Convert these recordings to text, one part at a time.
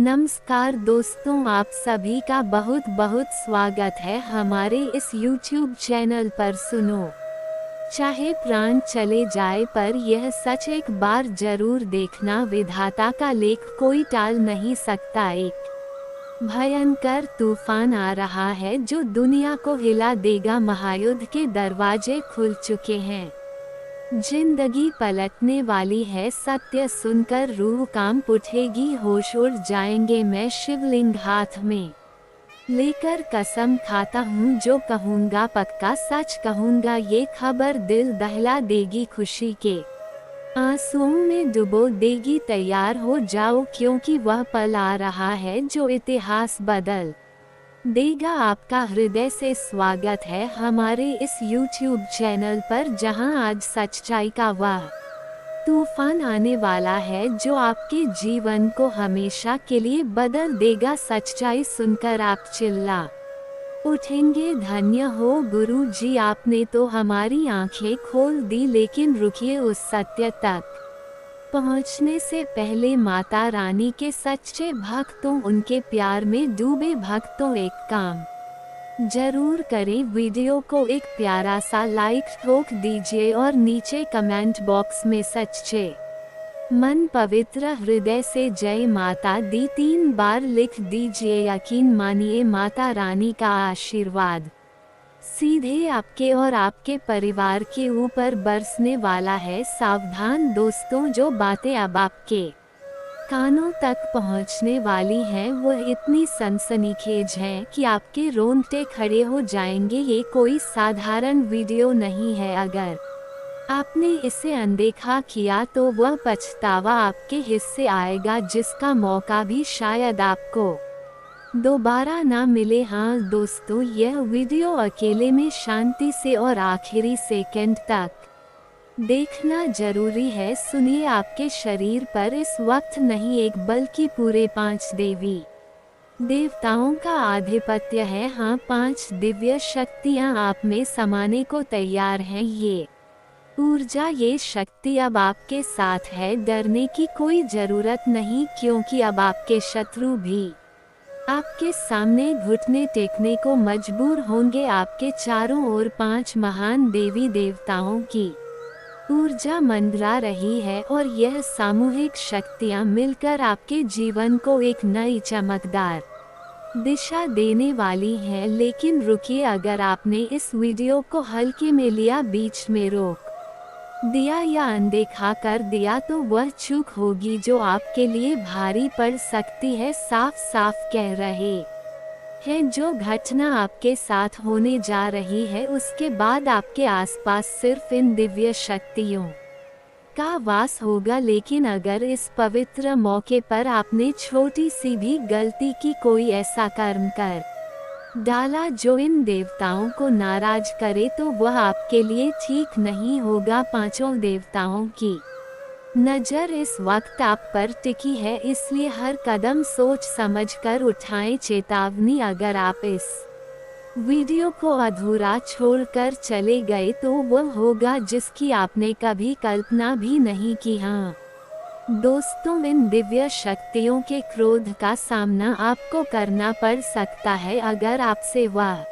नमस्कार दोस्तों, आप सभी का बहुत बहुत स्वागत है हमारे इस YouTube चैनल पर। सुनो, चाहे प्राण चले जाए पर यह सच एक बार जरूर देखना, विधाता का लेख कोई टाल नहीं सकता। एक भयंकर तूफान आ रहा है जो दुनिया को हिला देगा। महायुद्ध के दरवाजे खुल चुके हैं। जिंदगी पलटने वाली है, सत्य सुनकर रूह कांप उठेगी, होश उड़ जाएंगे। मैं शिवलिंग हाथ में लेकर कसम खाता हूँ, जो कहूँगा पक्का सच कहूँगा। ये खबर दिल दहला देगी, खुशी के आंसुओं में डुबो देगी। तैयार हो जाओ क्योंकि वह पल आ रहा है जो इतिहास बदल देगा। आपका हृदय से स्वागत है हमारे इस YouTube चैनल पर, जहां आज सच्चाई का वह तूफान आने वाला है जो आपके जीवन को हमेशा के लिए बदल देगा। सच्चाई सुनकर आप चिल्ला उठेंगे, धन्य हो गुरु जी, आपने तो हमारी आंखें खोल दी। लेकिन रुकिए, उस सत्य तक पहुंचने से पहले माता रानी के सच्चे भक्तों, उनके प्यार में डूबे भक्तों, एक काम जरूर करें। वीडियो को एक प्यारा सा लाइक ठोक दीजिए और नीचे कमेंट बॉक्स में सच्चे मन पवित्र हृदय से जय माता दी 3 बार लिख दीजिए। यकीन मानिए, माता रानी का आशीर्वाद सीधे आपके और आपके परिवार के ऊपर बरसने वाला है। सावधान दोस्तों, जो बातें अब आपके कानों तक पहुंचने वाली हैं वो इतनी सनसनीखेज हैं कि आपके रोंगटे खड़े हो जाएंगे। ये कोई साधारण वीडियो नहीं है। अगर आपने इसे अनदेखा किया तो वह पछतावा आपके हिस्से आएगा, जिसका मौका भी शायद आपको दोबारा ना मिले। हाँ दोस्तों, यह वीडियो अकेले में शांति से और आखिरी सेकंड तक देखना जरूरी है। सुनिए, आपके शरीर पर इस वक्त नहीं एक बल्कि पूरे 5 देवी देवताओं का आधिपत्य है। हाँ, 5 दिव्य शक्तियाँ आप में समाने को तैयार हैं। ये ऊर्जा, ये शक्ति अब आपके साथ है। डरने की कोई जरूरत नहीं, क्योंकि अब आपके शत्रु भी आपके सामने घुटने टेकने को मजबूर होंगे। आपके चारों ओर 5 महान देवी देवताओं की ऊर्जा मंडरा रही है और यह सामूहिक शक्तियां मिलकर आपके जीवन को एक नई चमकदार दिशा देने वाली हैं। लेकिन रुकिए, अगर आपने इस वीडियो को हल्के में लिया, बीच में रोक दिया या अनदेखा कर दिया तो वह चूक होगी जो आपके लिए भारी पड़ सकती है। साफ साफ कह रहे हैं, जो घटना आपके साथ होने जा रही है उसके बाद आपके आसपास सिर्फ इन दिव्य शक्तियों का वास होगा। लेकिन अगर इस पवित्र मौके पर आपने छोटी सी भी गलती की, कोई ऐसा कर्म कर डाला जो इन देवताओं को नाराज करे, तो वह आपके लिए ठीक नहीं होगा। 5 देवताओं की नज़र इस वक्त आप पर टिकी है, इसलिए हर कदम सोच समझकर उठाएं। चेतावनी, अगर आप इस वीडियो को अधूरा छोड़कर चले गए तो वह होगा जिसकी आपने कभी कल्पना भी नहीं की। हाँ दोस्तों, इन दिव्य शक्तियों के क्रोध का सामना आपको करना पड़ सकता है। अगर आपसे वह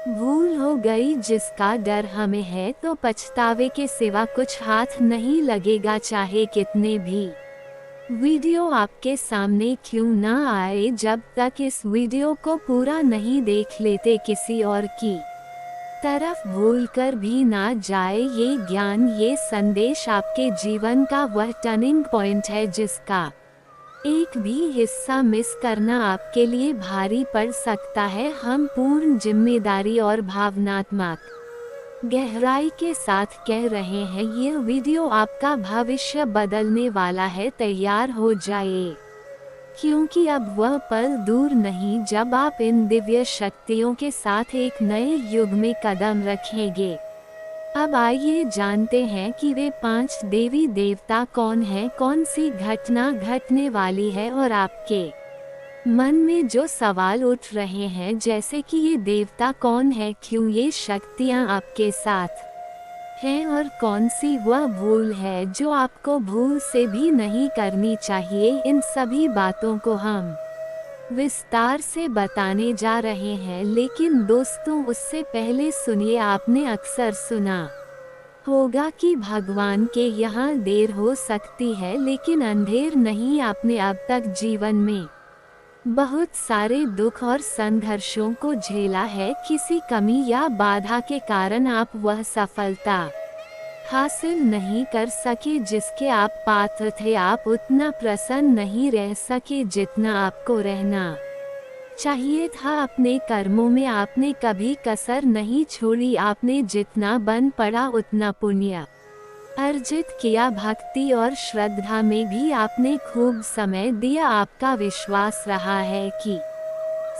भूल हो गई जिसका डर हमें है, तो पछतावे के सिवा कुछ हाथ नहीं लगेगा, चाहे कितने भी वीडियो आपके सामने क्यों ना आए। जब तक इस वीडियो को पूरा नहीं देख लेते, किसी और की तरफ भूलकर भी ना जाए। ये ज्ञान, ये संदेश आपके जीवन का वह टर्निंग पॉइंट है जिसका एक भी हिस्सा मिस करना आपके लिए भारी पड़ सकता है। हम पूर्ण जिम्मेदारी और भावनात्मक गहराई के साथ कह रहे हैं, यह वीडियो आपका भविष्य बदलने वाला है। तैयार हो जाए, क्योंकि अब वह पल दूर नहीं जब आप इन दिव्य शक्तियों के साथ एक नए युग में कदम रखेंगे। अब आइए जानते हैं कि वे 5 देवी देवता कौन हैं, कौन सी घटना घटने वाली है और आपके मन में जो सवाल उठ रहे हैं, जैसे कि ये देवता कौन है, क्यों ये शक्तियाँ आपके साथ हैं और कौन सी वह भूल है जो आपको भूल से भी नहीं करनी चाहिए। इन सभी बातों को हम विस्तार से बताने जा रहे हैं, लेकिन दोस्तों उससे पहले सुनिए, आपने अक्सर सुना होगा कि भगवान के यहाँ देर हो सकती है लेकिन अंधेर नहीं। आपने अब तक जीवन में बहुत सारे दुख और संघर्षों को झेला है। किसी कमी या बाधा के कारण आप वह सफलता हासिल नहीं कर सके जिसके आप पात्र थे। आप उतना प्रसन्न नहीं रह सके जितना आपको रहना चाहिए था। अपने कर्मों में आपने कभी कसर नहीं छोड़ी। आपने जितना बन पड़ा उतना पुण्य अर्जित किया। भक्ति और श्रद्धा में भी आपने खूब समय दिया। आपका विश्वास रहा है कि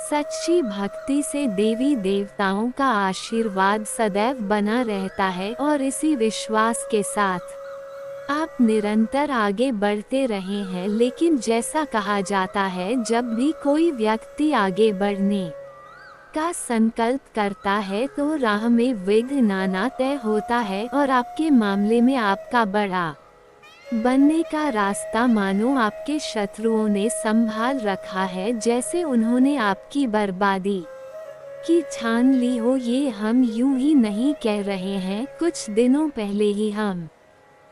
सच्ची भक्ति से देवी देवताओं का आशीर्वाद सदैव बना रहता है, और इसी विश्वास के साथ आप निरंतर आगे बढ़ते रहे हैं। लेकिन जैसा कहा जाता है, जब भी कोई व्यक्ति आगे बढ़ने का संकल्प करता है तो राह में विघ्न आना तय होता है, और आपके मामले में आपका बड़ा बनने का रास्ता मानो आपके शत्रुओं ने संभाल रखा है, जैसे उन्होंने आपकी बर्बादी की ठान ली हो। ये हम यूं ही नहीं कह रहे हैं। कुछ दिनों पहले ही हम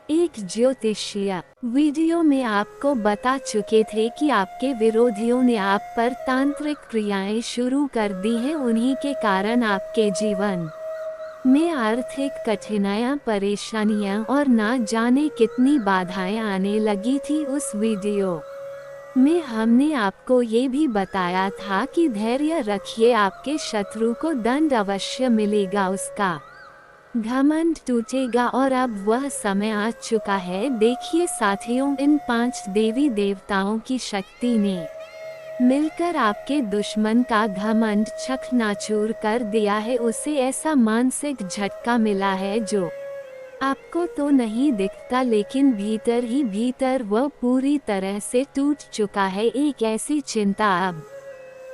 एक ज्योतिषीय वीडियो में आपको बता चुके थे कि आपके विरोधियों ने आप पर तांत्रिक क्रियाएं शुरू कर दी हैं। उन्हीं के कारण आपके जीवन में आर्थिक कठिनाइयां, परेशानियां और ना जाने कितनी बाधाएं आने लगी थी। उस वीडियो में हमने आपको ये भी बताया था कि धैर्य रखिए, आपके शत्रु को दंड अवश्य मिलेगा, उसका घमंड टूटेगा। और अब वह समय आ चुका है। देखिए साथियों, इन 5 देवी देवताओं की शक्ति ने मिलकर आपके दुश्मन का घमंड चकनाचूर कर दिया है। उसे ऐसा मानसिक झटका मिला है जो आपको तो नहीं दिखता, लेकिन भीतर ही भीतर वह पूरी तरह से टूट चुका है। एक ऐसी चिंता अब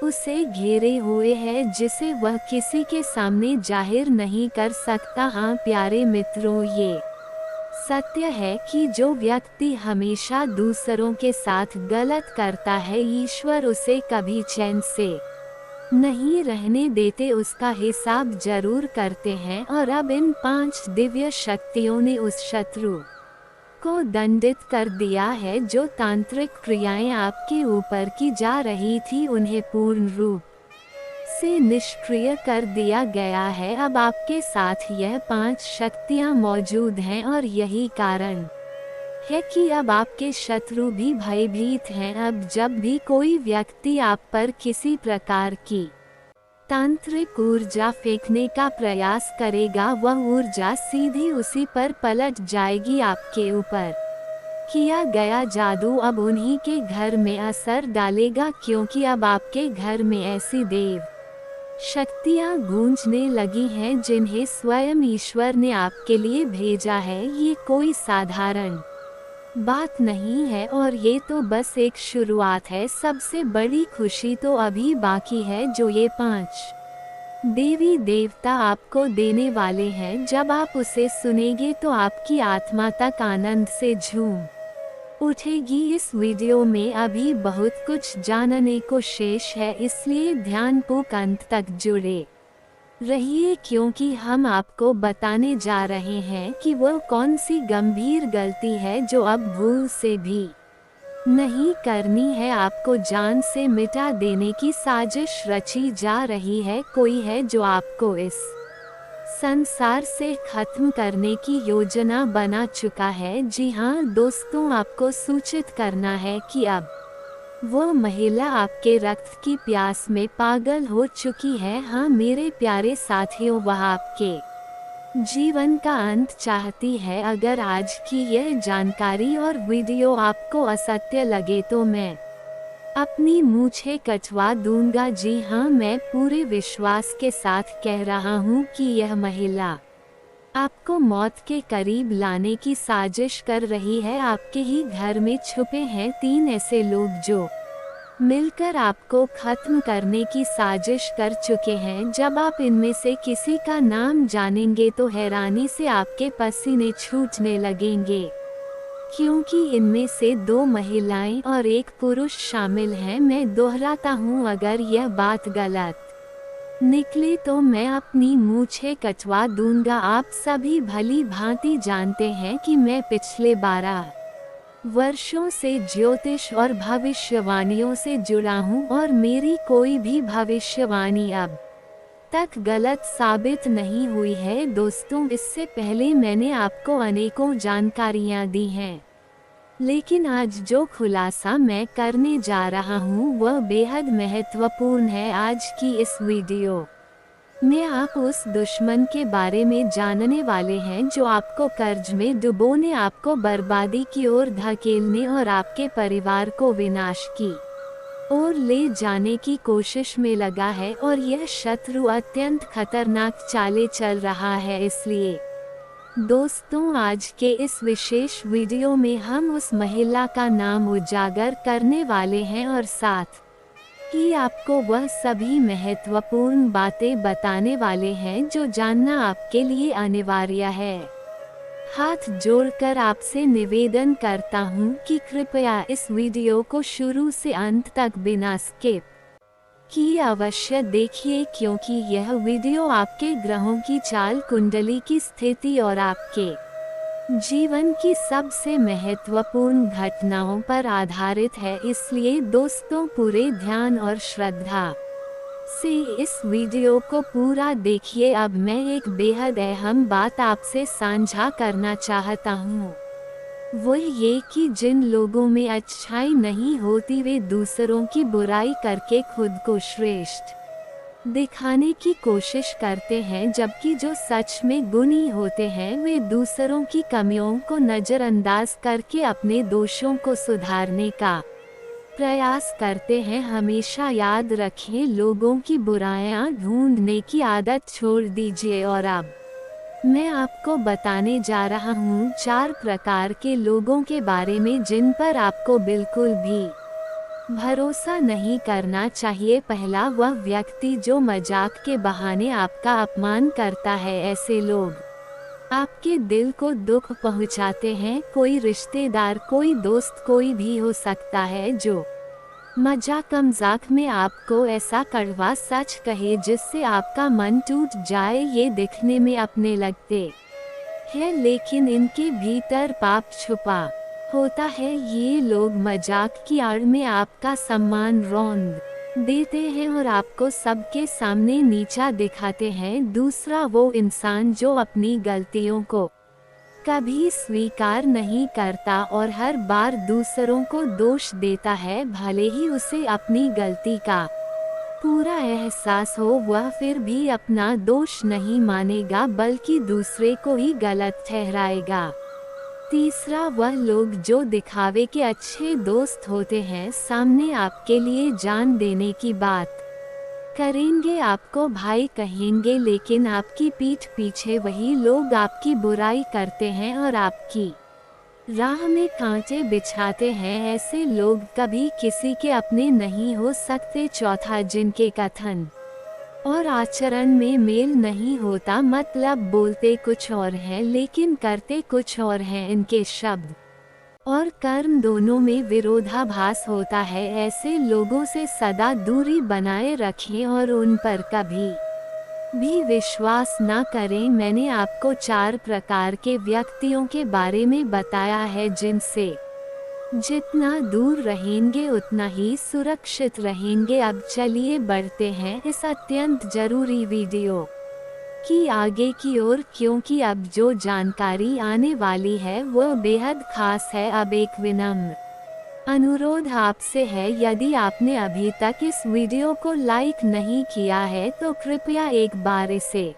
उसे घेरे हुए है जिसे वह किसी के सामने जाहिर नहीं कर सकता। हाँ प्यारे मित्रों, ये सत्य है कि जो व्यक्ति हमेशा दूसरों के साथ गलत करता है, ईश्वर उसे कभी चैन से नहीं रहने देते, उसका हिसाब जरूर करते हैं। और अब इन 5 दिव्य शक्तियों ने उस शत्रु को दंडित कर दिया है जो तांत्रिक क्रियाएं आपके ऊपर की जा रही थी, उन्हें पूर्ण रूप से निष्क्रिय कर दिया गया है। अब आपके साथ यह 5 शक्तियां मौजूद हैं, और यही कारण है कि अब आपके शत्रु भी भयभीत हैं। अब जब भी कोई व्यक्ति आप पर किसी प्रकार की तांत्रिक ऊर्जा फेंकने का प्रयास करेगा, वह ऊर्जा सीधी उसी पर पलट जाएगी। आपके ऊपर किया गया जादू अब उन्हीं के घर में असर डालेगा, क्योंकि अब आपके घर में ऐसी देव शक्तियाँ गूंजने लगी हैं जिन्हें स्वयं ईश्वर ने आपके लिए भेजा है। ये कोई साधारण बात नहीं है, और ये तो बस एक शुरुआत है। सबसे बड़ी खुशी तो अभी बाकी है, जो ये 5 देवी देवता आपको देने वाले हैं। जब आप उसे सुनेंगे तो आपकी आत्मा तक आनंद से झूम उठेगी। इस वीडियो में अभी बहुत कुछ जानने को शेष है, इसलिए ध्यानपूर्वक अंत तक जुड़े रहिए, क्योंकि हम आपको बताने जा रहे हैं कि वह कौन सी गंभीर गलती है जो अब भूल से भी नहीं करनी है। आपको जान से मिटा देने की साजिश रची जा रही है। कोई है जो आपको इस संसार से खत्म करने की योजना बना चुका है। जी हाँ दोस्तों, आपको सूचित करना है कि अब वो महिला आपके रक्त की प्यास में पागल हो चुकी है। हाँ मेरे प्यारे साथियों, वह आपके जीवन का अंत चाहती है। अगर आज की यह जानकारी और वीडियो आपको असत्य लगे तो मैं अपनी मूंछें कटवा दूंगा। जी हाँ, मैं पूरे विश्वास के साथ कह रहा हूँ कि यह महिला आपको मौत के करीब लाने की साजिश कर रही है। आपके ही घर में छुपे हैं 3 ऐसे लोग जो मिलकर आपको खत्म करने की साजिश कर चुके हैं। जब आप इनमें से किसी का नाम जानेंगे तो हैरानी से आपके पसीने छूटने लगेंगे, क्योंकि इनमें से 2 महिलाएं और 1 पुरुष शामिल हैं। मैं दोहराता हूँ, अगर यह बात गलत निकले तो मैं अपनी मूंछें कटवा दूंगा। आप सभी भली भांति जानते हैं कि मैं पिछले 12 वर्षों से ज्योतिष और भविष्यवाणियों से जुड़ा हूँ और मेरी कोई भी भविष्यवाणी अब तक गलत साबित नहीं हुई है। दोस्तों, इससे पहले मैंने आपको अनेकों जानकारियाँ दी हैं, लेकिन आज जो खुलासा मैं करने जा रहा हूँ वह बेहद महत्वपूर्ण है। आज की इस वीडियो में आप उस दुश्मन के बारे में जानने वाले हैं जो आपको कर्ज में डुबोने, आपको बर्बादी की ओर धकेलने और आपके परिवार को विनाश की ओर ले जाने की कोशिश में लगा है। और यह शत्रु अत्यंत खतरनाक चालें चल रहा है। इसलिए दोस्तों, आज के इस विशेष वीडियो में हम उस महिला का नाम उजागर करने वाले हैं और साथ ही आपको वह सभी महत्वपूर्ण बातें बताने वाले हैं जो जानना आपके लिए अनिवार्य है। हाथ जोड़कर आपसे निवेदन करता हूँ कि कृपया इस वीडियो को शुरू से अंत तक बिना स्किप किए अवश्य देखिए, क्योंकि यह वीडियो आपके ग्रहों की चाल कुंडली की स्थिति और आपके जीवन की सबसे महत्वपूर्ण घटनाओं पर आधारित है। इसलिए दोस्तों, पूरे ध्यान और श्रद्धा से इस वीडियो को पूरा देखिए। अब मैं एक बेहद अहम बात आपसे साझा करना चाहता हूँ, वो ये कि जिन लोगों में अच्छाई नहीं होती वे दूसरों की बुराई करके खुद को श्रेष्ठ दिखाने की कोशिश करते हैं, जबकि जो सच में गुणी होते हैं वे दूसरों की कमियों को नज़रअंदाज करके अपने दोषों को सुधारने का प्रयास करते हैं। हमेशा याद रखें, लोगों की बुराइयां ढूंढने की आदत छोड़ दीजिए। और अब मैं आपको बताने जा रहा हूँ 4 प्रकार के लोगों के बारे में जिन पर आपको बिल्कुल भी भरोसा नहीं करना चाहिए। पहला, वह व्यक्ति जो मजाक के बहाने आपका अपमान करता है। ऐसे लोग आपके दिल को दुख पहुंचाते हैं। कोई रिश्तेदार, कोई दोस्त, कोई भी हो सकता है जो मजाक में आपको ऐसा कड़वा सच कहे जिससे आपका मन टूट जाए। ये दिखने में अपने लगते हैं, लेकिन इनके भीतर पाप छुपा होता है। ये लोग मजाक की आड़ में आपका सम्मान रौंद देते हैं और आपको सबके सामने नीचा दिखाते हैं। दूसरा, वो इंसान जो अपनी गलतियों को कभी स्वीकार नहीं करता और हर बार दूसरों को दोष देता है, भले ही उसे अपनी गलती का पूरा एहसास हो, वह फिर भी अपना दोष नहीं मानेगा बल्कि दूसरे को ही गलत ठहराएगा। तीसरा, वह लोग जो दिखावे के अच्छे दोस्त होते हैं, सामने आपके लिए जान देने की बात करेंगे, आपको भाई कहेंगे, लेकिन आपकी पीठ पीछे वही लोग आपकी बुराई करते हैं और आपकी राह में कांटे बिछाते हैं। ऐसे लोग कभी किसी के अपने नहीं हो सकते। चौथा, जिनके कथन और आचरण में मेल नहीं होता, मतलब बोलते कुछ और हैं लेकिन करते कुछ और हैं। इनके शब्द और कर्म दोनों में विरोधाभास होता है। ऐसे लोगों से सदा दूरी बनाए रखें और उन पर कभी भी विश्वास न करें। मैंने आपको 4 प्रकार के व्यक्तियों के बारे में बताया है जिनसे जितना दूर रहेंगे उतना ही सुरक्षित रहेंगे। अब चलिए बढ़ते हैं इस अत्यंत जरूरी वीडियो की आगे की ओर, क्योंकि अब जो जानकारी आने वाली है वह बेहद खास है। अब एक विनम्र अनुरोध आपसे है, यदि आपने अभी तक इस वीडियो को लाइक नहीं किया है तो कृपया एक बार इसे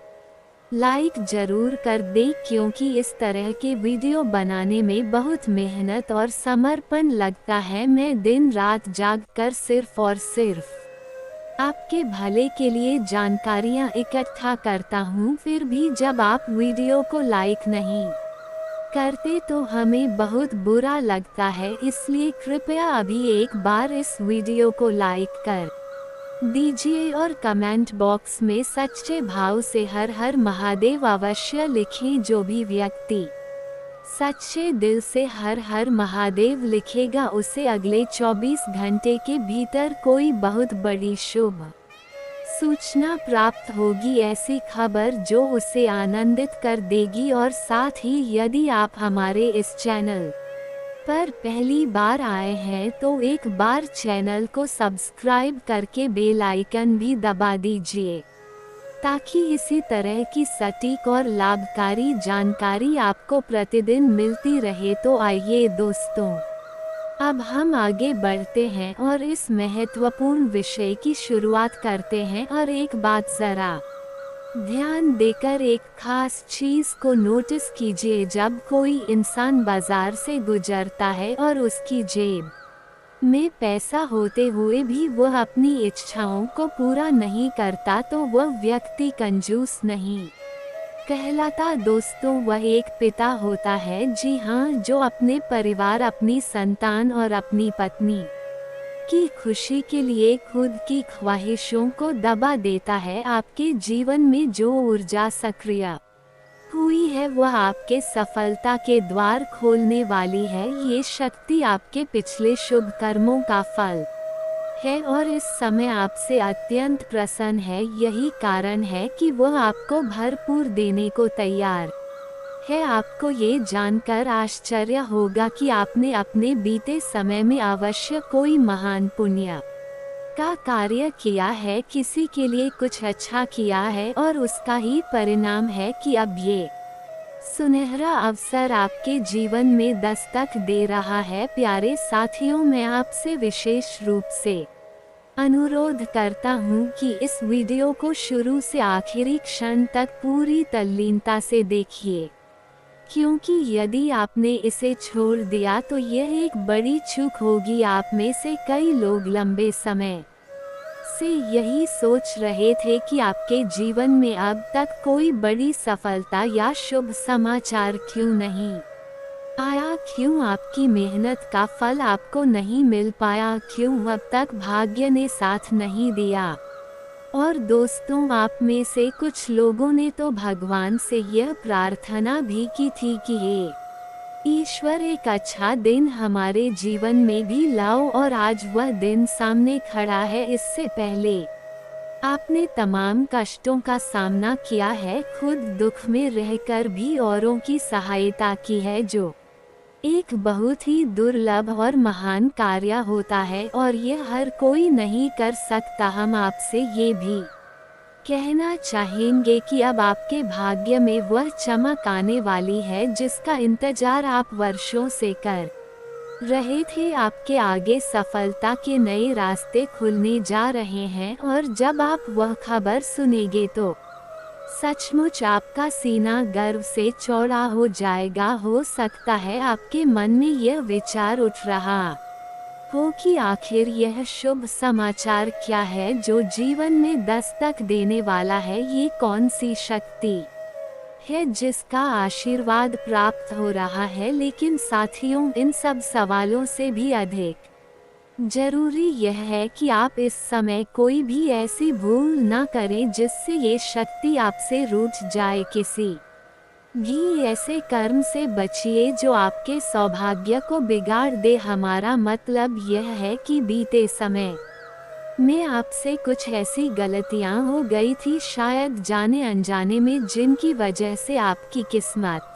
लाइक जरूर कर दें, क्योंकि इस तरह के वीडियो बनाने में बहुत मेहनत और समर्पण लगता है। मैं दिन रात जाग कर सिर्फ और सिर्फ आपके भले के लिए जानकारियाँ इकट्ठा करता हूँ। फिर भी जब आप वीडियो को लाइक नहीं करते तो हमें बहुत बुरा लगता है, इसलिए कृपया अभी एक बार इस वीडियो को लाइक कर दीजिए और कमेंट बॉक्स में सच्चे भाव से हर हर महादेव अवश्य लिखें। जो भी व्यक्ति सच्चे दिल से हर हर महादेव लिखेगा, उसे अगले 24 घंटे के भीतर कोई बहुत बड़ी शुभ सूचना प्राप्त होगी, ऐसी खबर जो उसे आनंदित कर देगी। और साथ ही यदि आप हमारे इस चैनल पर पहली बार आए हैं तो एक बार चैनल को सब्सक्राइब करके बेल आइकन भी दबा दीजिए, ताकि इसी तरह की सटीक और लाभकारी जानकारी आपको प्रतिदिन मिलती रहे। तो आइए दोस्तों, अब हम आगे बढ़ते हैं और इस महत्वपूर्ण विषय की शुरुआत करते हैं। और एक बात जरा ध्यान देकर एक खास चीज को नोटिस कीजिए, जब कोई इंसान बाजार से गुजरता है और उसकी जेब में पैसा होते हुए भी वह अपनी इच्छाओं को पूरा नहीं करता, तो वह व्यक्ति कंजूस नहीं कहलाता दोस्तों, वह एक पिता होता है, जी हाँ, जो अपने परिवार, अपनी संतान और अपनी पत्नी की खुशी के लिए खुद की ख्वाहिशों को दबा देता है। आपके जीवन में जो ऊर्जा सक्रिय हुई है वह आपके सफलता के द्वार खोलने वाली है। ये शक्ति आपके पिछले शुभ कर्मों का फल है और इस समय आपसे अत्यंत प्रसन्न है। यही कारण है कि वह आपको भरपूर देने को तैयार है। आपको ये जानकर आश्चर्य होगा कि आपने अपने बीते समय में अवश्य कोई महान पुण्य का कार्य किया है, किसी के लिए कुछ अच्छा किया है, और उसका ही परिणाम है कि अब ये सुनहरा अवसर आपके जीवन में दस्तक दे रहा है। प्यारे साथियों, मैं आपसे विशेष रूप से अनुरोध करता हूँ कि इस वीडियो को शुरू से आखिरी क्षण तक पूरी तल्लीनता से देखिए, क्योंकि यदि आपने इसे छोड़ दिया तो यह एक बड़ी चूक होगी। आप में से कई लोग लंबे समय से यही सोच रहे थे कि आपके जीवन में अब तक कोई बड़ी सफलता या शुभ समाचार क्यों नहीं आया, क्यों आपकी मेहनत का फल आपको नहीं मिल पाया, क्यों अब तक भाग्य ने साथ नहीं दिया। और दोस्तों, आप में से कुछ लोगों ने तो भगवान से यह प्रार्थना भी की थी कि हे ईश्वर, एक अच्छा दिन हमारे जीवन में भी लाओ, और आज वह दिन सामने खड़ा है। इससे पहले आपने तमाम कष्टों का सामना किया है, खुद दुख में रहकर भी औरों की सहायता की है, जो एक बहुत ही दुर्लभ और महान कार्य होता है, और यह हर कोई नहीं कर सकता। हम आपसे ये भी कहना चाहेंगे कि अब आपके भाग्य में वह चमक आने वाली है जिसका इंतजार आप वर्षों से कर रहे थे। आपके आगे सफलता के नए रास्ते खुलने जा रहे हैं, और जब आप वह खबर सुनेंगे तो सचमुच आपका सीना गर्व से चौड़ा हो जाएगा। हो सकता है आपके मन में यह विचार उठ रहा हो कि आखिर यह शुभ समाचार क्या है जो जीवन में दस्तक देने वाला है। ये कौन सी शक्ति है जिसका आशीर्वाद प्राप्त हो रहा है। लेकिन साथियों, इन सब सवालों से भी अधिक जरूरी यह है कि आप इस समय कोई भी ऐसी भूल ना करें जिससे ये शक्ति आपसे रूठ जाए। किसी भी ऐसे कर्म से बचिए जो आपके सौभाग्य को बिगाड़ दे। हमारा मतलब यह है कि बीते समय में आपसे कुछ ऐसी गलतियां हो गई थी, शायद जाने अनजाने में, जिनकी वजह से आपकी किस्मत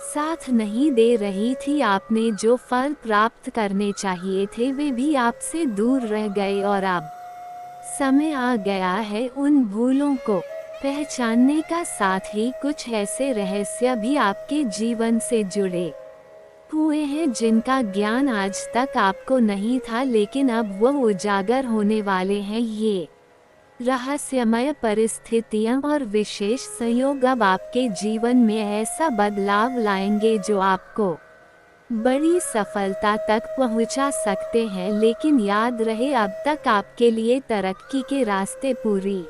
साथ नहीं दे रही थी। आपने जो फल प्राप्त करने चाहिए थे वे भी आपसे दूर रह गए, और अब समय आ गया है उन भूलों को पहचानने का। साथ ही कुछ ऐसे रहस्य भी आपके जीवन से जुड़े हुए हैं जिनका ज्ञान आज तक आपको नहीं था, लेकिन अब वह उजागर होने वाले हैं। ये रहस्यमय परिस्थितियां और विशेष संयोग अब आपके जीवन में ऐसा बदलाव लाएंगे जो आपको बड़ी सफलता तक पहुंचा सकते हैं। लेकिन याद रहे, अब तक आपके लिए तरक्की के रास्ते पूरी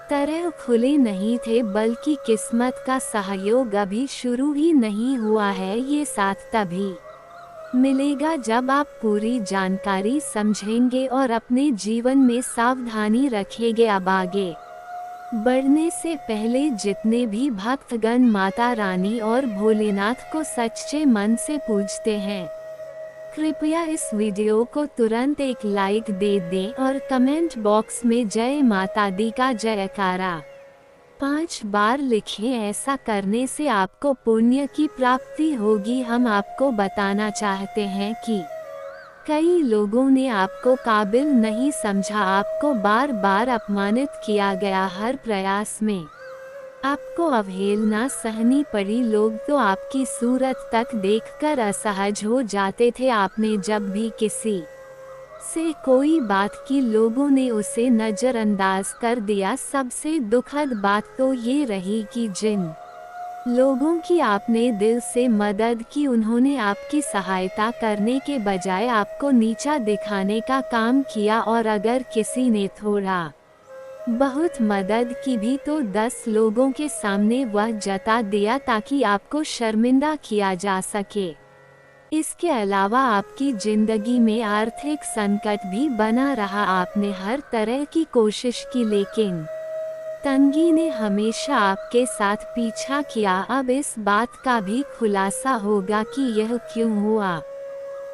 तरह खुले नहीं थे, बल्कि किस्मत का सहयोग अभी शुरू ही नहीं हुआ है। ये साथ तभी मिलेगा जब आप पूरी जानकारी समझेंगे और अपने जीवन में सावधानी रखेंगे। अब आगे बढ़ने से पहले जितने भी भक्तगण माता रानी और भोलेनाथ को सच्चे मन से पूजते हैं, कृपया इस वीडियो को तुरंत एक लाइक दे दें और कमेंट बॉक्स में जय माता दी का जयकारा 5 बार लिखें। ऐसा करने से आपको पुण्य की प्राप्ति होगी। हम आपको बताना चाहते हैं कि कई लोगों ने आपको काबिल नहीं समझा, आपको बार बार अपमानित किया गया, हर प्रयास में आपको अवहेलना सहनी पड़ी। लोग तो आपकी सूरत तक देखकर असहज हो जाते थे। आपने जब भी किसी से कोई बात की, लोगों ने उसे नज़रअंदाज कर दिया। सबसे दुखद बात तो ये रही कि जिन लोगों की आपने दिल से मदद की, उन्होंने आपकी सहायता करने के बजाय आपको नीचा दिखाने का काम किया। और अगर किसी ने थोड़ा बहुत मदद की भी तो 10 लोगों के सामने वह जता दिया ताकि आपको शर्मिंदा किया जा सके। इसके अलावा आपकी जिंदगी में आर्थिक संकट भी बना रहा। आपने हर तरह की कोशिश की, लेकिन तंगी ने हमेशा आपके साथ पीछा किया। अब इस बात का भी खुलासा होगा कि यह क्यों हुआ,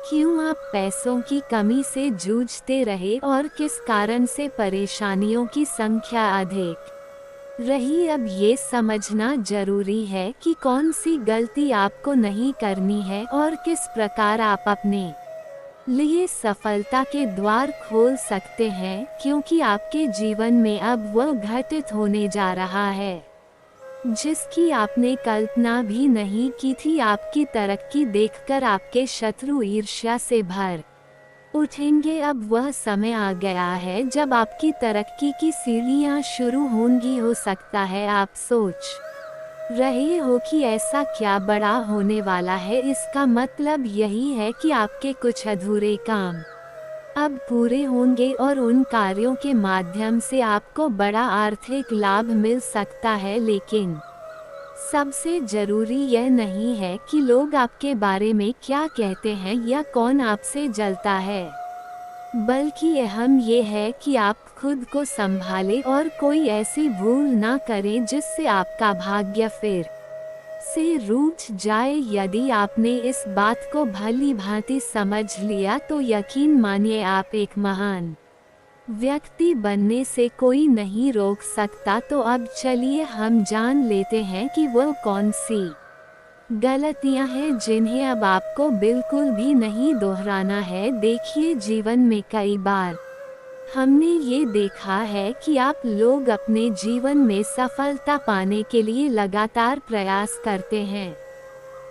क्यों आप पैसों की कमी से जूझते रहे और किस कारण से परेशानियों की संख्या अधिक रही। अब ये समझना जरूरी है कि कौन सी गलती आपको नहीं करनी है और किस प्रकार आप अपने लिए सफलता के द्वार खोल सकते हैं, क्योंकि आपके जीवन में अब वह घटित होने जा रहा है जिसकी आपने कल्पना भी नहीं की थी। आपकी तरक्की देखकर आपके शत्रु ईर्ष्या से भर उठेंगे। अब वह समय आ गया है जब आपकी तरक्की की सीढ़ियां शुरू होंगी। हो सकता है आप सोच रहे हो कि ऐसा क्या बड़ा होने वाला है। इसका मतलब यही है कि आपके कुछ अधूरे काम अब पूरे होंगे और उन कार्यों के माध्यम से आपको बड़ा आर्थिक लाभ मिल सकता है। लेकिन सबसे जरूरी यह नहीं है कि लोग आपके बारे में क्या कहते हैं या कौन आपसे जलता है, बल्कि अहम ये है कि आप खुद को संभालें और कोई ऐसी भूल ना करें जिससे आपका भाग्य फिर से रूठ जाए। यदि आपने इस बात को भली भांति समझ लिया तो यकीन मानिए आप एक महान व्यक्ति बनने से कोई नहीं रोक सकता। तो अब चलिए हम जान लेते हैं कि वो कौन सी गलतियां हैं जिन्हें अब आपको बिल्कुल भी नहीं दोहराना है। देखिए, जीवन में कई बार हमने ये देखा है कि आप लोग अपने जीवन में सफलता पाने के लिए लगातार प्रयास करते हैं,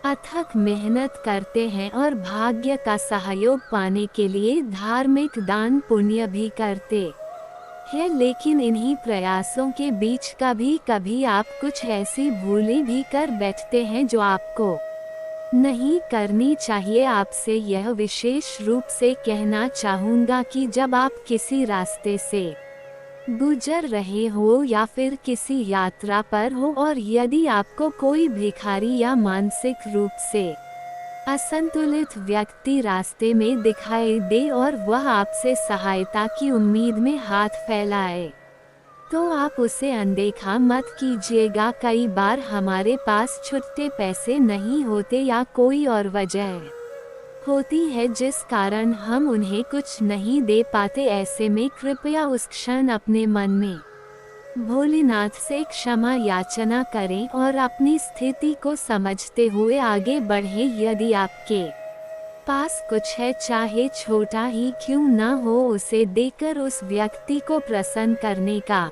अथक मेहनत करते हैं और भाग्य का सहयोग पाने के लिए धार्मिक दान पुण्य भी करते हैं। लेकिन इन्हीं प्रयासों के बीच कभी कभी आप कुछ ऐसी भूलें भी कर बैठते हैं जो आपको नहीं करनी चाहिए। आपसे यह विशेष रूप से कहना चाहूँगा कि जब आप किसी रास्ते से गुजर रहे हो या फिर किसी यात्रा पर हो और यदि आपको कोई भिखारी या मानसिक रूप से असंतुलित व्यक्ति रास्ते में दिखाई दे और वह आपसे सहायता की उम्मीद में हाथ फैलाए, तो आप उसे अनदेखा मत कीजिएगा। कई बार हमारे पास छुट्टे पैसे नहीं होते या कोई और वजह होती है जिस कारण हम उन्हें कुछ नहीं दे पाते। ऐसे में कृपया उस क्षण अपने मन में भोलेनाथ से क्षमा याचना करें और अपनी स्थिति को समझते हुए आगे बढ़ें। यदि आपके पास कुछ है, चाहे छोटा ही क्यों ना हो, उसे देकर उस व्यक्ति को प्रसन्न करने का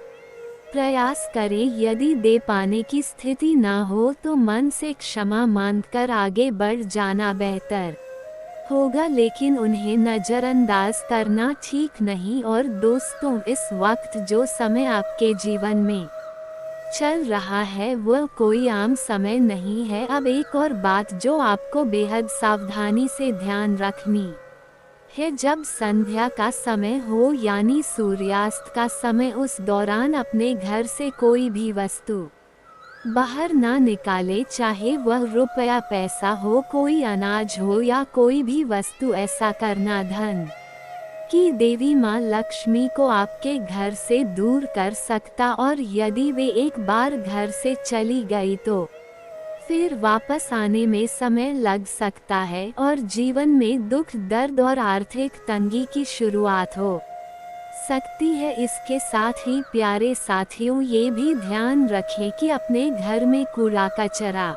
प्रयास करें। यदि दे पाने की स्थिति ना हो तो मन से क्षमा मांगकर आगे बढ़ जाना बेहतर होगा, लेकिन उन्हें नज़रअंदाज करना ठीक नहीं। और दोस्तों, इस वक्त जो समय आपके जीवन में चल रहा है वह कोई आम समय नहीं है। अब एक और बात जो आपको बेहद सावधानी से ध्यान रखनी है, जब संध्या का समय हो यानी सूर्यास्त का समय, उस दौरान अपने घर से कोई भी वस्तु बाहर ना निकाले, चाहे वह रुपया पैसा हो, कोई अनाज हो या कोई भी वस्तु। ऐसा करना धन कि देवी माँ लक्ष्मी को आपके घर से दूर कर सकता, और यदि वे एक बार घर से चली गई तो फिर वापस आने में समय लग सकता है और जीवन में दुख, दर्द और आर्थिक तंगी की शुरुआत हो सकती है। इसके साथ ही प्यारे साथियों, ये भी ध्यान रखें कि अपने घर में कूड़ा कचरा,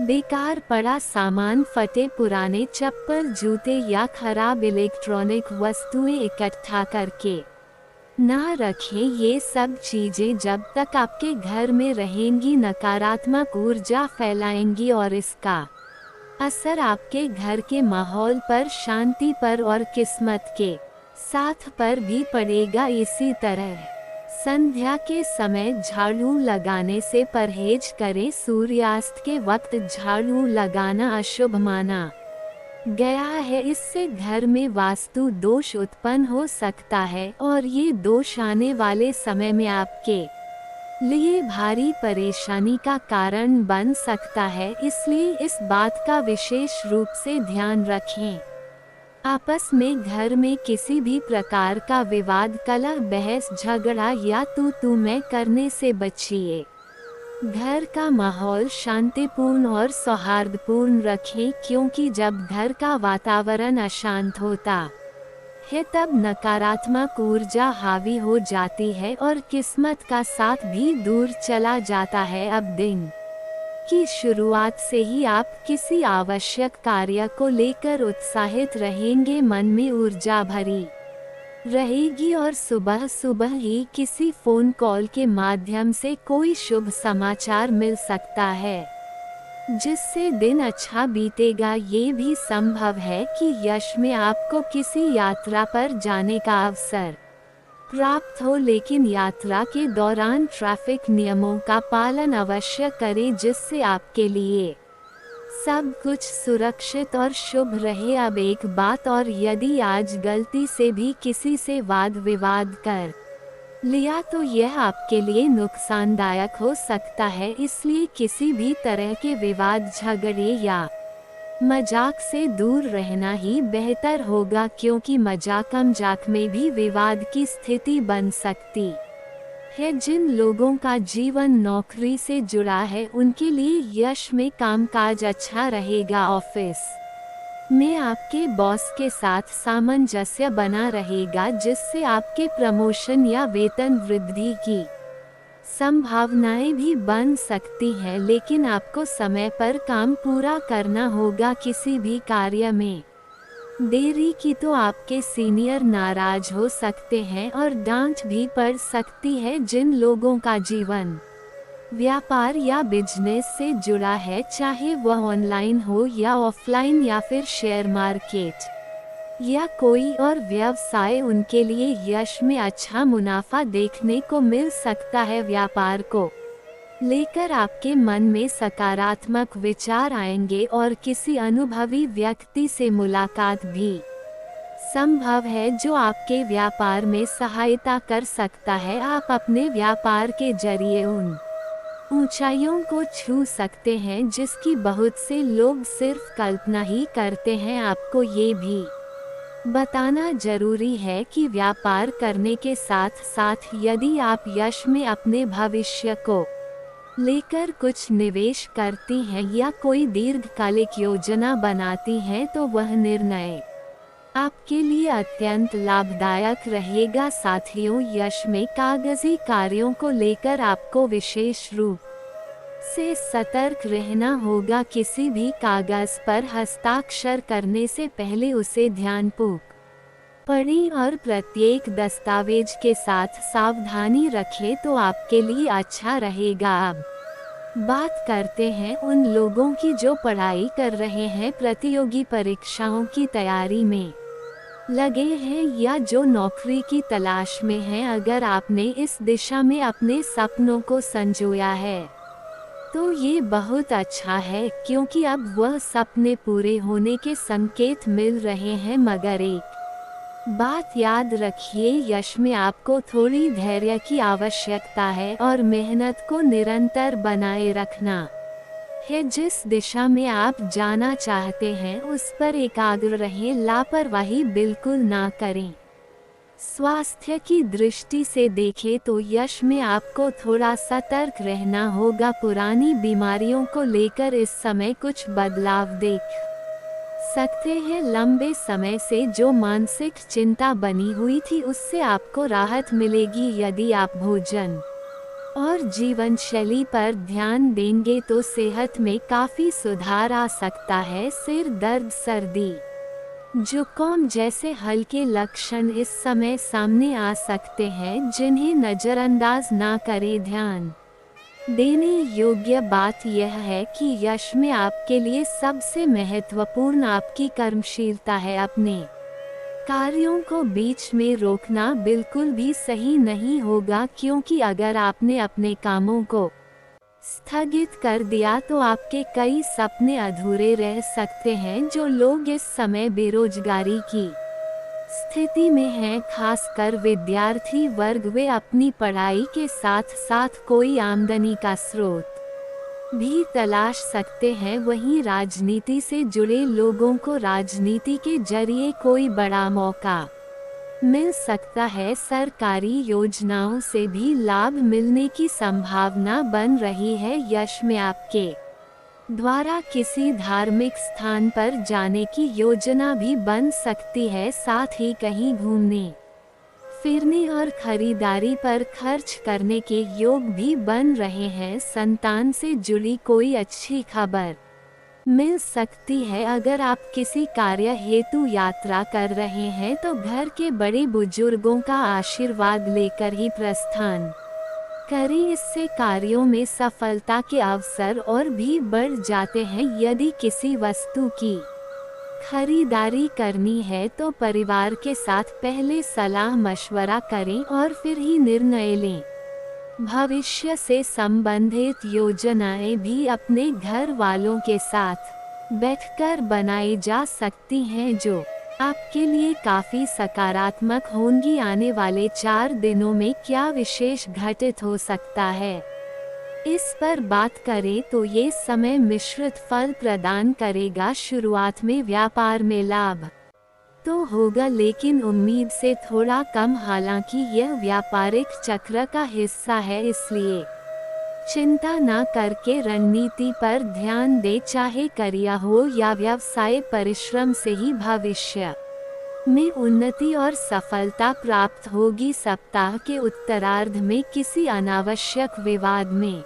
बेकार पड़ा सामान, फटे पुराने चप्पल, जूते या खराब इलेक्ट्रॉनिक वस्तुएं इकट्ठा करके ना रखें। ये सब चीजें जब तक आपके घर में रहेंगी नकारात्मक ऊर्जा फैलाएंगी और इसका असर आपके घर के माहौल पर, शांति पर और किस्मत के साथ पर भी पड़ेगा। इसी तरह संध्या के समय झाड़ू लगाने से परहेज करें। सूर्यास्त के वक्त झाड़ू लगाना अशुभ माना गया है। इससे घर में वास्तु दोष उत्पन्न हो सकता है और ये दोष आने वाले समय में आपके लिए भारी परेशानी का कारण बन सकता है। इसलिए इस बात का विशेष रूप से ध्यान रखें। आपस में घर में किसी भी प्रकार का विवाद, कलह, बहस, झगड़ा या तू मैं करने से बचिए। घर का माहौल शांतिपूर्ण और सौहार्दपूर्ण रखें, क्योंकि जब घर का वातावरण अशांत होता है तब नकारात्मक ऊर्जा हावी हो जाती है और किस्मत का साथ भी दूर चला जाता है। अब दिन की शुरुआत से ही आप किसी आवश्यक कार्य को लेकर उत्साहित रहेंगे, मन में ऊर्जा भरी रहेगी और सुबह सुबह ही किसी फोन कॉल के माध्यम से कोई शुभ समाचार मिल सकता है जिससे दिन अच्छा बीतेगा। ये भी संभव है कि यश में आपको किसी यात्रा पर जाने का अवसर प्राप्त हो, लेकिन यात्रा के दौरान ट्रैफिक नियमों का पालन अवश्य करें जिससे आपके लिए सब कुछ सुरक्षित और शुभ रहे। अब एक बात और, यदि आज गलती से भी किसी से वाद विवाद कर लिया तो यह आपके लिए नुकसानदायक हो सकता है। इसलिए किसी भी तरह के विवाद, झगड़े या मजाक से दूर रहना ही बेहतर होगा, क्योंकि मजाक मजाक में भी विवाद की स्थिति बन सकती है। जिन लोगों का जीवन नौकरी से जुड़ा है उनके लिए यश में कामकाज अच्छा रहेगा। ऑफिस में आपके बॉस के साथ सामंजस्य बना रहेगा जिससे आपके प्रमोशन या वेतन वृद्धि की संभावनाएं भी बन सकती हैं, लेकिन आपको समय पर काम पूरा करना होगा। किसी भी कार्य में देरी की तो आपके सीनियर नाराज हो सकते हैं और डांट भी पड़ सकती है। जिन लोगों का जीवन व्यापार या बिजनेस से जुड़ा है, चाहे वह ऑनलाइन हो या ऑफलाइन या फिर शेयर मार्केट या कोई और व्यवसाय, उनके लिए यश में अच्छा मुनाफा देखने को मिल सकता है। व्यापार को लेकर आपके मन में सकारात्मक विचार आएंगे और किसी अनुभवी व्यक्ति से मुलाकात भी संभव है जो आपके व्यापार में सहायता कर सकता है। आप अपने व्यापार के जरिए उन ऊंचाइयों को छू सकते हैं जिसकी बहुत से लोग सिर्फ कल्पना ही करते हैं। आपको ये भी बताना जरूरी है कि व्यापार करने के साथ साथ यदि आप यश में अपने भविष्य को लेकर कुछ निवेश करती हैं या कोई दीर्घकालिक योजना बनाती हैं तो वह निर्णय आपके लिए अत्यंत लाभदायक रहेगा। साथियों, यश में कागजी कार्यों को लेकर आपको विशेष रूप से सतर्क रहना होगा। किसी भी कागज पर हस्ताक्षर करने से पहले उसे ध्यानपूर्वक पढ़ें और प्रत्येक दस्तावेज के साथ सावधानी रखें तो आपके लिए अच्छा रहेगा। अब बात करते हैं उन लोगों की जो पढ़ाई कर रहे हैं, प्रतियोगी परीक्षाओं की तैयारी में लगे हैं या जो नौकरी की तलाश में हैं। अगर आपने इस दिशा में अपने सपनों को संजोया है तो ये बहुत अच्छा है, क्योंकि अब वह सपने पूरे होने के संकेत मिल रहे हैं। मगर एक बात याद रखिए, यश में आपको थोड़ी धैर्य की आवश्यकता है और मेहनत को निरंतर बनाए रखना है। जिस दिशा में आप जाना चाहते हैं उस पर एकाग्र रहें, लापरवाही बिल्कुल ना करें। स्वास्थ्य की दृष्टि से देखें तो यश में आपको थोड़ा सतर्क रहना होगा। पुरानी बीमारियों को लेकर इस समय कुछ बदलाव देख सकते हैं। लंबे समय से जो मानसिक चिंता बनी हुई थी उससे आपको राहत मिलेगी। यदि आप भोजन और जीवन शैली पर ध्यान देंगे तो सेहत में काफ़ी सुधार आ सकता है। सिर दर्द, सर्दी, जुकाम जैसे हल्के लक्षण इस समय सामने आ सकते हैं, जिन्हें नज़रअंदाज ना करें। ध्यान देने योग्य बात यह है कि यश में आपके लिए सबसे महत्वपूर्ण आपकी कर्मशीलता है। अपने कार्यों को बीच में रोकना बिल्कुल भी सही नहीं होगा, क्योंकि अगर आपने अपने कामों को स्थगित कर दिया तो आपके कई सपने अधूरे रह सकते हैं। जो लोग इस समय बेरोजगारी की स्थिति में हैं, खासकर विद्यार्थी वर्ग, वे अपनी पढ़ाई के साथ साथ कोई आमदनी का स्रोत भी तलाश सकते हैं। वहीं राजनीति से जुड़े लोगों को राजनीति के जरिए कोई बड़ा मौका मिल सकता है। सरकारी योजनाओं से भी लाभ मिलने की संभावना बन रही है। यश में आपके द्वारा किसी धार्मिक स्थान पर जाने की योजना भी बन सकती है। साथ ही कहीं घूमने फिरने और खरीदारी पर खर्च करने के योग भी बन रहे हैं। संतान से जुड़ी कोई अच्छी खबर मिल सकती है। अगर आप किसी कार्य हेतु यात्रा कर रहे हैं तो घर के बड़े बुजुर्गों का आशीर्वाद लेकर ही प्रस्थान करें। इससे कार्यों में सफलता के अवसर और भी बढ़ जाते हैं। यदि किसी वस्तु की खरीदारी करनी है तो परिवार के साथ पहले सलाह मशवरा करें और फिर ही निर्णय लें। भविष्य से संबंधित योजनाएं भी अपने घर वालों के साथ बैठकर बनाई जा सकती हैं, जो आपके लिए काफ़ी सकारात्मक होंगी। आने वाले 4 दिनों में क्या विशेष घटित हो सकता है, इस पर बात करें तो ये समय मिश्रित फल प्रदान करेगा। शुरुआत में व्यापार में लाभ तो होगा, लेकिन उम्मीद से थोड़ा कम। हालांकि यह व्यापारिक चक्र का हिस्सा है, इसलिए चिंता न करके रणनीति पर ध्यान दे। चाहे करियर हो या व्यवसाय, परिश्रम से ही भविष्य में उन्नति और सफलता प्राप्त होगी। सप्ताह के उत्तरार्ध में किसी अनावश्यक विवाद में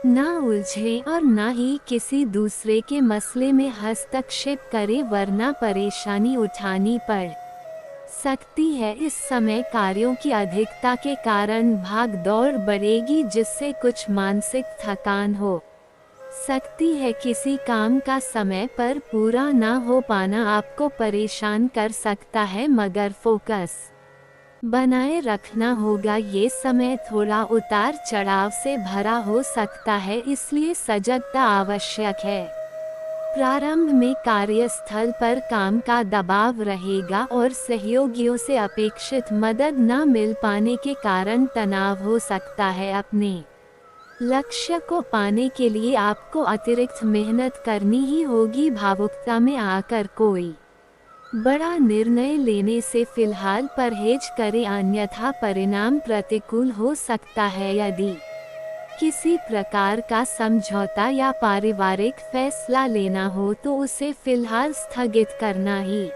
ना उलझें और ना ही किसी दूसरे के मसले में हस्तक्षेप करें, वरना परेशानी उठानी पड़ सकती है। इस समय कार्यों की अधिकता के कारण भाग दौड़ बढ़ेगी, जिससे कुछ मानसिक थकान हो सकती है। किसी काम का समय पर पूरा ना हो पाना आपको परेशान कर सकता है, मगर फोकस बनाए रखना होगा। ये समय थोड़ा उतार चढ़ाव से भरा हो सकता है, इसलिए सजगता आवश्यक है। प्रारंभ में कार्यस्थल पर काम का दबाव रहेगा और सहयोगियों से अपेक्षित मदद न मिल पाने के कारण तनाव हो सकता है। अपने लक्ष्य को पाने के लिए आपको अतिरिक्त मेहनत करनी ही होगी। भावुकता में आकर कोई बड़ा निर्णय लेने से फिलहाल परहेज करें, अन्यथा परिणाम प्रतिकूल हो सकता है। यदि किसी प्रकार का समझौता या पारिवारिक फैसला लेना हो तो उसे फिलहाल स्थगित करना ही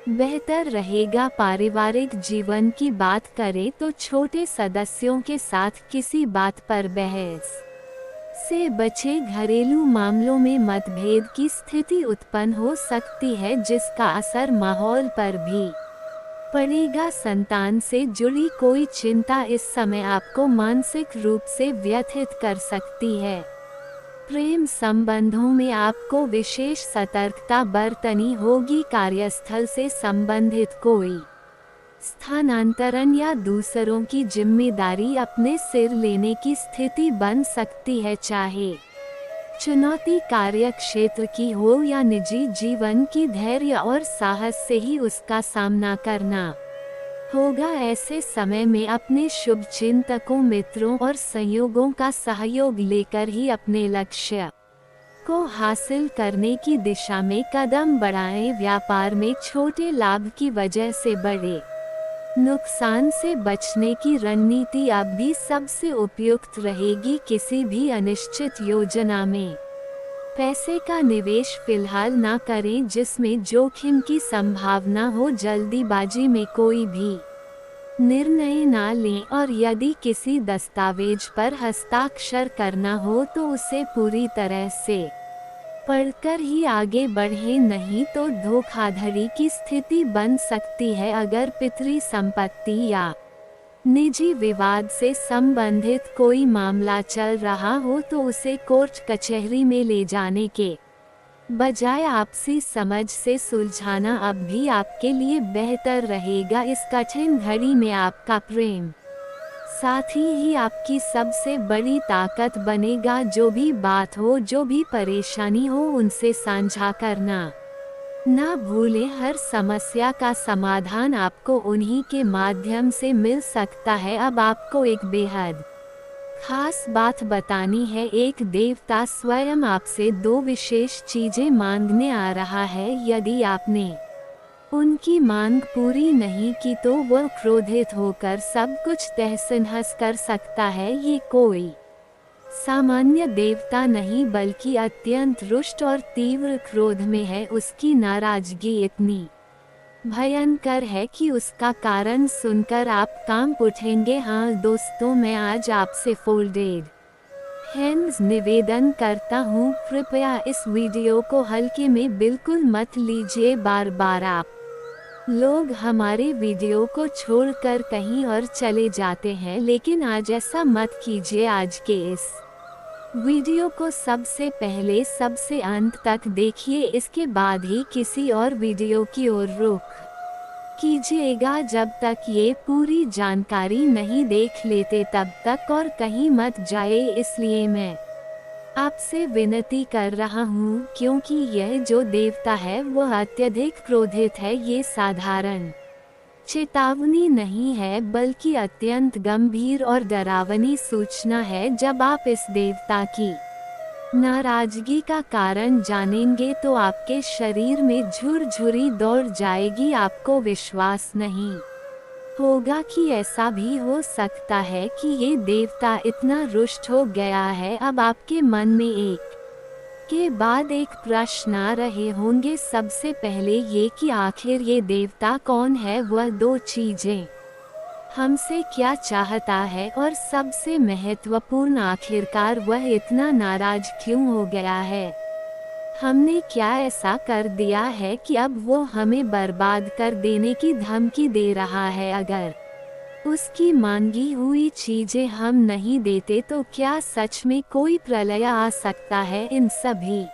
बेहतर रहेगा। पारिवारिक जीवन की बात करें तो छोटे सदस्यों के साथ किसी बात पर बहस से बचे। घरेलू मामलों में मतभेद की स्थिति उत्पन्न हो सकती है, जिसका असर माहौल पर भी पड़ेगा। संतान से जुड़ी कोई चिंता इस समय आपको मानसिक रूप से व्यथित कर सकती है। प्रेम संबंधों में आपको विशेष सतर्कता बरतनी होगी। कार्यस्थल से संबंधित कोई स्थानांतरण या दूसरों की जिम्मेदारी अपने सिर लेने की स्थिति बन सकती है। चाहे चुनौती कार्य क्षेत्र की हो या निजी जीवन की, धैर्य और साहस से ही उसका सामना करना होगा। ऐसे समय में अपने शुभचिंतकों, मित्रों और संयोगों का सहयोग लेकर ही अपने लक्ष्य को हासिल करने की दिशा में कदम बढ़ाएं। व्यापार में छोटे लाभ की वजह से बड़े नुकसान से बचने की रणनीति अब भी सबसे उपयुक्त रहेगी किसी भी अनिश्चित योजना में। पैसे का निवेश फिलहाल ना करें जिसमें जोखिम की संभावना हो। जल्दीबाजी में कोई भी निर्णय ना लें और यदि किसी दस्तावेज पर हस्ताक्षर करना हो तो उसे पूरी तरह से पढ़कर ही आगे बढ़ें, नहीं तो धोखाधड़ी की स्थिति बन सकती है। अगर पितृ संपत्ति या निजी विवाद से संबंधित कोई मामला चल रहा हो तो उसे कोर्ट कचहरी में ले जाने के बजाय आपसी समझ से सुलझाना अब भी आपके लिए बेहतर रहेगा। इस कठिन घड़ी में आपका प्रेम साथ ही आपकी सबसे बड़ी ताकत बनेगा। जो भी बात हो, जो भी परेशानी हो, उनसे साझा करना ना भूलें। हर समस्या का समाधान आपको उन्हीं के माध्यम से मिल सकता है। अब आपको एक बेहद खास बात बतानी है। एक देवता स्वयं आपसे 2 विशेष चीजें मांगने आ रहा है। यदि आपने उनकी मांग पूरी नहीं की तो वह क्रोधित होकर सब कुछ तहस-नहस कर सकता है। ये कोई सामान्य देवता नहीं बल्कि अत्यंत रुष्ट और तीव्र क्रोध में है। उसकी नाराजगी इतनी भयंकर है कि उसका कारण सुनकर आप कांप उठेंगे। हाँ दोस्तों, मैं आज आपसे फोल्डेड हैंड्स निवेदन करता हूँ, कृपया इस वीडियो को हल्के में बिल्कुल मत लीजिए। बार बार आप लोग हमारे वीडियो को छोड़कर कहीं और चले जाते हैं, लेकिन आज ऐसा मत कीजिए। आज के इस वीडियो को सबसे पहले सबसे अंत तक देखिए, इसके बाद ही किसी और वीडियो की ओर रुख कीजिएगा। जब तक ये पूरी जानकारी नहीं देख लेते तब तक और कहीं मत जाए। इसलिए मैं आपसे विनती कर रहा हूँ, क्योंकि यह जो देवता है वह अत्यधिक क्रोधित है। ये साधारण चेतावनी नहीं है बल्कि अत्यंत गंभीर और डरावनी सूचना है। जब आप इस देवता की नाराजगी का कारण जानेंगे तो आपके शरीर में झुरझुरी दौड़ जाएगी। आपको विश्वास नहीं होगा कि ऐसा भी हो सकता है कि ये देवता इतना रुष्ट हो गया है। अब आपके मन में एक के बाद एक प्रश्न आ रहे होंगे। सबसे पहले ये कि आखिर ये देवता कौन है, वह 2 चीजें हमसे क्या चाहता है, और सबसे महत्वपूर्ण आखिरकार वह इतना नाराज क्यों हो गया है। हमने क्या ऐसा कर दिया है कि अब वो हमें बर्बाद कर देने की धमकी दे रहा है। अगर उसकी मांगी हुई चीजें हम नहीं देते तो क्या सच में कोई प्रलय आ सकता है। इन सभी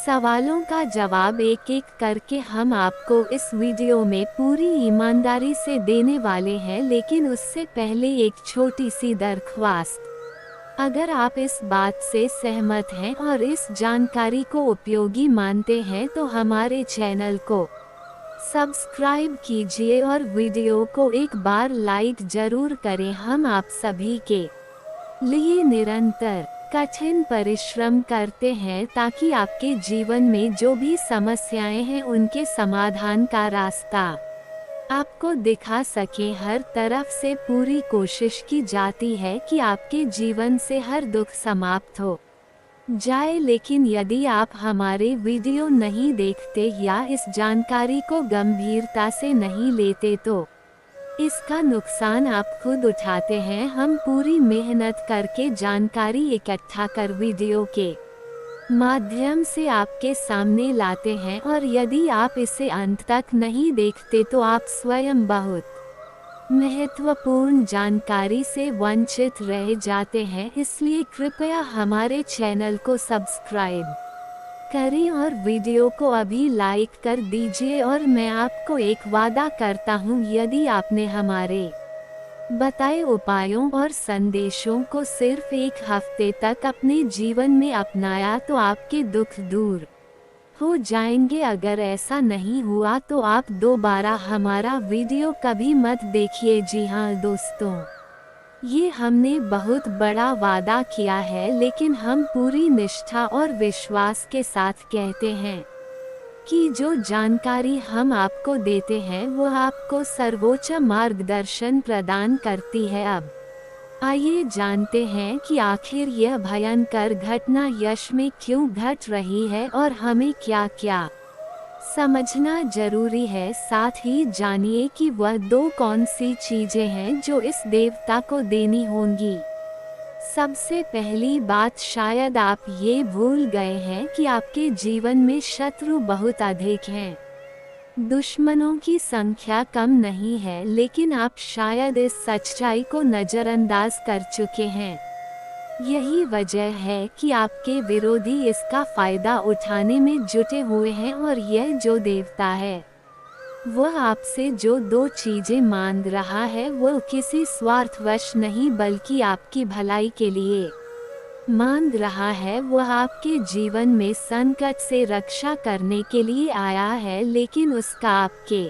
सवालों का जवाब एक एक करके हम आपको इस वीडियो में पूरी ईमानदारी से देने वाले हैं, लेकिन उससे पहले एक छोटी सी दरख्वास्त। अगर आप इस बात से सहमत हैं और इस जानकारी को उपयोगी मानते हैं तो हमारे चैनल को सब्सक्राइब कीजिए और वीडियो को एक बार लाइक जरूर करें। हम आप सभी के लिए निरंतर कठिन परिश्रम करते हैं ताकि आपके जीवन में जो भी समस्याएं हैं उनके समाधान का रास्ता आपको दिखा सके। हर तरफ से पूरी कोशिश की जाती है कि आपके जीवन से हर दुख समाप्त हो जाए, लेकिन यदि आप हमारे वीडियो नहीं देखते या इस जानकारी को गंभीरता से नहीं लेते तो इसका नुकसान आप खुद उठाते हैं। हम पूरी मेहनत करके जानकारी इकट्ठा कर वीडियो के माध्यम से आपके सामने लाते हैं, और यदि आप इसे अंत तक नहीं देखते तो आप स्वयं बहुत महत्वपूर्ण जानकारी से वंचित रह जाते हैं। इसलिए कृपया हमारे चैनल को सब्सक्राइब करें और वीडियो को अभी लाइक कर दीजिए। और मैं आपको एक वादा करता हूँ, यदि आपने हमारे बताए उपायों और संदेशों को सिर्फ 1 हफ्ते तक अपने जीवन में अपनाया तो आपके दुख दूर हो जाएंगे। अगर ऐसा नहीं हुआ तो आप दोबारा हमारा वीडियो कभी मत देखिए। जी हाँ दोस्तों, ये हमने बहुत बड़ा वादा किया है, लेकिन हम पूरी निष्ठा और विश्वास के साथ कहते हैं कि जो जानकारी हम आपको देते हैं वो आपको सर्वोच्च मार्गदर्शन प्रदान करती है। अब आइए जानते हैं कि आखिर यह भयंकर घटना यश में क्यों घट रही है और हमें क्या क्या समझना जरूरी है। साथ ही जानिए कि वह दो कौन सी चीजें हैं जो इस देवता को देनी होंगी। सबसे पहली बात, शायद आप ये भूल गए हैं कि आपके जीवन में शत्रु बहुत अधिक हैं। दुश्मनों की संख्या कम नहीं है, लेकिन आप शायद इस सच्चाई को नज़रअंदाज कर चुके हैं। यही वजह है कि आपके विरोधी इसका फायदा उठाने में जुटे हुए हैं और यह जो देवता है वह आपसे जो दो चीजें मांग रहा है वो किसी स्वार्थवश नहीं बल्कि आपकी भलाई के लिए मांग रहा है। वह आपके जीवन में संकट से रक्षा करने के लिए आया है, लेकिन उसका आपके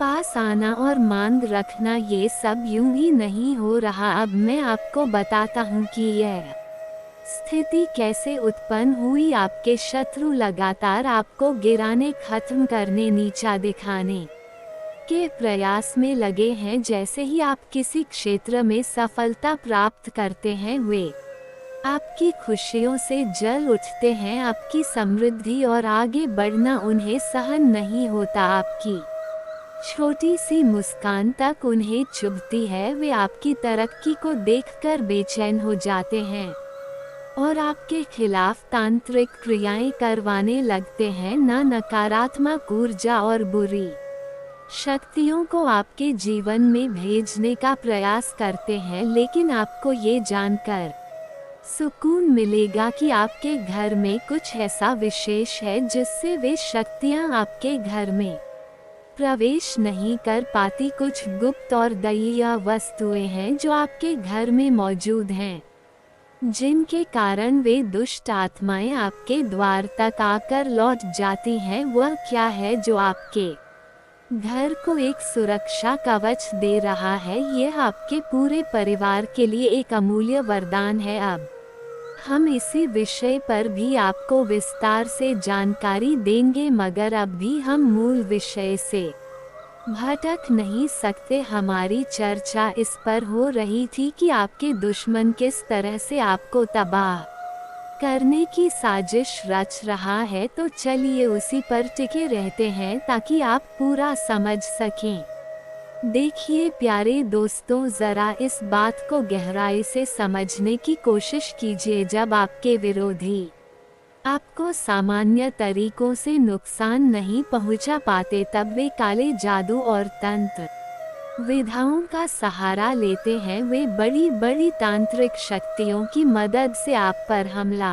पास आना और मांग रखना ये सब यूं ही नहीं हो रहा। अब मैं आपको बताता हूँ कि यह स्थिति कैसे उत्पन्न हुई। आपके शत्रु लगातार आपको गिराने, खत्म करने, नीचा दिखाने के प्रयास में लगे हैं। जैसे ही आप किसी क्षेत्र में सफलता प्राप्त करते हैं वे आपकी खुशियों से जल उठते हैं। आपकी समृद्धि और आगे बढ़ना उन्हें सहन नहीं होता। आपकी छोटी सी मुस्कान तक उन्हें चुभती है। वे आपकी तरक्की को देखकर बेचैन हो जाते हैं और आपके खिलाफ तांत्रिक क्रियाएं करवाने लगते हैं। नकारात्मक ऊर्जा और बुरी शक्तियों को आपके जीवन में भेजने का प्रयास करते हैं, लेकिन आपको ये जानकर सुकून मिलेगा कि आपके घर में कुछ ऐसा विशेष है जिससे वे शक्तियां आपके घर में प्रवेश नहीं कर पाती। कुछ गुप्त और दैवीय वस्तुएं हैं जो आपके घर में मौजूद हैं, जिनके कारण वे दुष्ट आत्माएं आपके द्वार तक आकर लौट जाती हैं। वह क्या है जो आपके घर को एक सुरक्षा कवच दे रहा है? यह आपके पूरे परिवार के लिए एक अमूल्य वरदान है। अब हम इसी विषय पर भी आपको विस्तार से जानकारी देंगे, मगर अब भी हम मूल विषय से भटक नहीं सकते। हमारी चर्चा इस पर हो रही थी कि आपके दुश्मन किस तरह से आपको तबाह करने की साजिश रच रहा है। तो चलिए उसी पर टिके रहते हैं ताकि आप पूरा समझ सकें। देखिए प्यारे दोस्तों, जरा इस बात को गहराई से समझने की कोशिश कीजिए। जब आपके विरोधी आपको सामान्य तरीकों से नुकसान नहीं पहुंचा पाते, तब वे काले जादू और तंत्र विधाओं का सहारा लेते हैं। वे बड़ी बड़ी तांत्रिक शक्तियों की मदद से आप पर हमला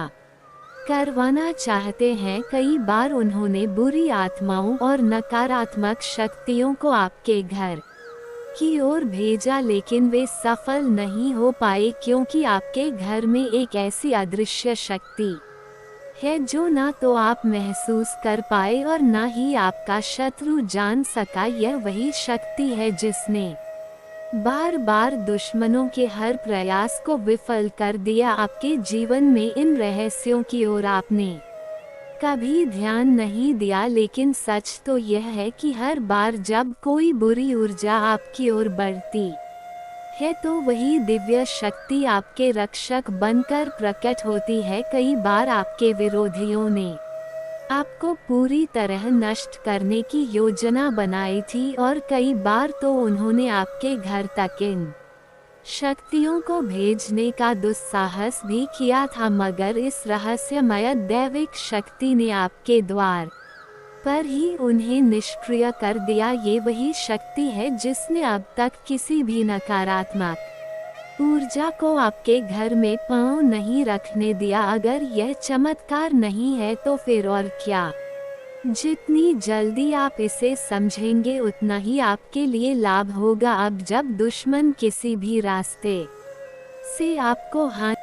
करवाना चाहते हैं। कई बार उन्होंने बुरी आत्माओं और नकारात्मक शक्तियों को आपके घर की ओर भेजा, लेकिन वे सफल नहीं हो पाए, क्योंकि आपके घर में एक ऐसी अदृश्य शक्ति है जो ना तो आप महसूस कर पाए और ना ही आपका शत्रु जान सका। यह वही शक्ति है जिसने बार बार दुश्मनों के हर प्रयास को विफल कर दिया। आपके जीवन में इन रहस्यों की ओर आपने कभी ध्यान नहीं दिया, लेकिन सच तो यह है कि हर बार जब कोई बुरी ऊर्जा आपकी ओर बढ़ती है तो वही दिव्य शक्ति आपके रक्षक बनकर प्रकट होती है। कई बार आपके विरोधियों ने आपको पूरी तरह नष्ट करने की योजना बनाई थी और कई बार तो उन्होंने आपके घर तक इन शक्तियों को भेजने का दुस्साहस भी किया था, मगर इस रहस्यमय दैविक शक्ति ने आपके द्वार पर ही उन्हें निष्क्रिय कर दिया। ये वही शक्ति है जिसने अब तक किसी भी नकारात्मक ऊर्जा को आपके घर में पांव नहीं रखने दिया। अगर यह चमत्कार नहीं है तो फिर और क्या? जितनी जल्दी आप इसे समझेंगे उतना ही आपके लिए लाभ होगा। अब जब दुश्मन किसी भी रास्ते से आपको हानि